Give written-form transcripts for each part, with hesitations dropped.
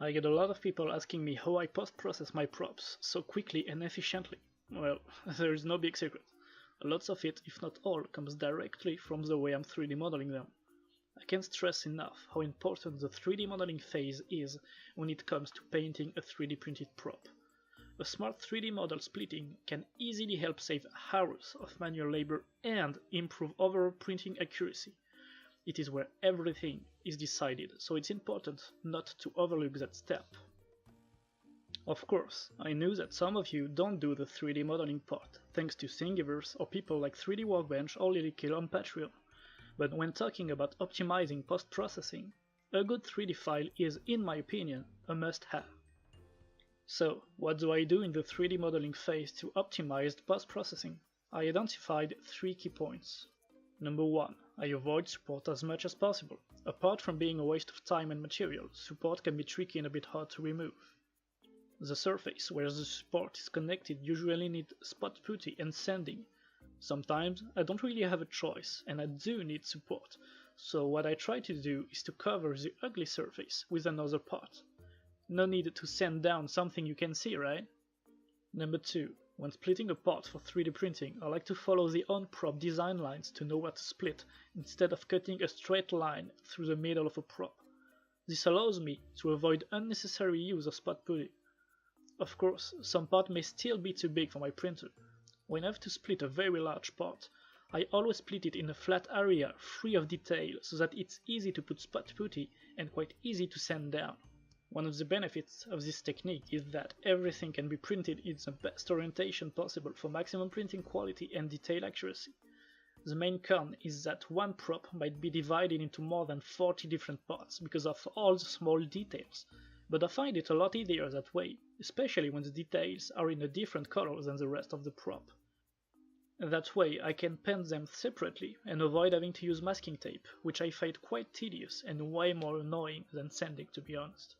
I get a lot of people asking me how I post-process my props so quickly and efficiently. Well, there is no big secret. Lots of it, if not all, comes directly from the way I'm 3D modeling them. I can't stress enough how important the 3D modeling phase is when it comes to painting a 3D printed prop. A smart 3D model splitting can easily help save hours of manual labor and improve overall printing accuracy. It is where everything is decided, so it's important not to overlook that step. Of course, I know that some of you don't do the 3D modeling part, thanks to Thingiverse or people like 3D Workbench or Lilykill on Patreon. But when talking about optimizing post-processing, a good 3D file is, in my opinion, a must-have. So, what do I do in the 3D modeling phase to optimize post-processing? I identified 3 key points. Number 1. I avoid support as much as possible. Apart from being a waste of time and material, support can be tricky and a bit hard to remove. The surface where the support is connected usually needs spot putty and sanding. Sometimes I don't really have a choice and I do need support, so what I try to do is to cover the ugly surface with another part. No need to sand down something you can see, right? Number 2. When splitting a part for 3D printing, I like to follow the on-prop design lines to know what to split, instead of cutting a straight line through the middle of a prop. This allows me to avoid unnecessary use of spot putty. Of course, some part may still be too big for my printer. When I have to split a very large part, I always split it in a flat area free of detail so that it's easy to put spot putty and quite easy to sand down. One of the benefits of this technique is that everything can be printed in the best orientation possible for maximum printing quality and detail accuracy. The main con is that one prop might be divided into more than 40 different parts because of all the small details, but I find it a lot easier that way, especially when the details are in a different color than the rest of the prop. That way I can paint them separately and avoid having to use masking tape, which I find quite tedious and way more annoying than sanding, to be honest.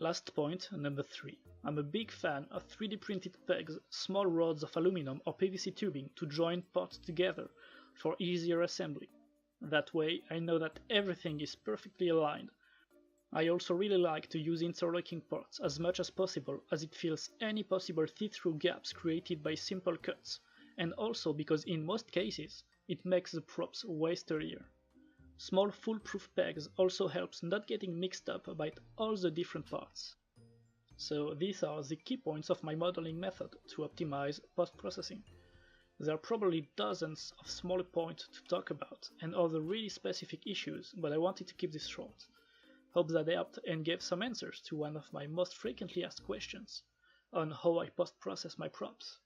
Last point, number 3. I'm a big fan of 3D printed pegs, small rods of aluminum or PVC tubing to join parts together for easier assembly. That way I know that everything is perfectly aligned. I also really like to use interlocking parts as much as possible, as it fills any possible see-through gaps created by simple cuts, and also because in most cases it makes the props way sturdier. Small foolproof pegs also helps not getting mixed up by all the different parts. So these are the key points of my modeling method to optimize post-processing. There are probably dozens of smaller points to talk about and other really specific issues, but I wanted to keep this short. Hope that helped and gave some answers to one of my most frequently asked questions on how I post-process my props.